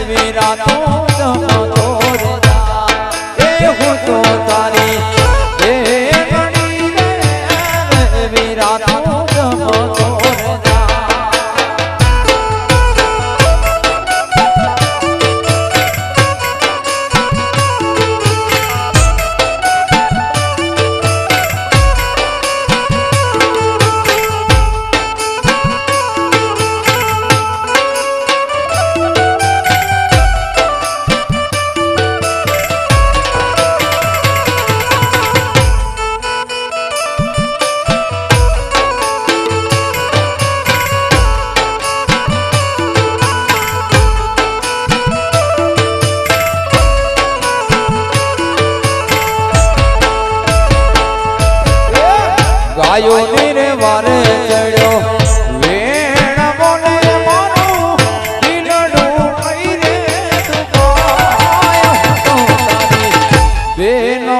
વીરા તું જમતો રે જા એ હું તો તારી બેગણી રે વીરા તું જમતો રે જા ગાયો નીરે વારે ચડ્યો વેણ બોલે મારું દિલડું કઈ રે તું કાય તો તારી બેનો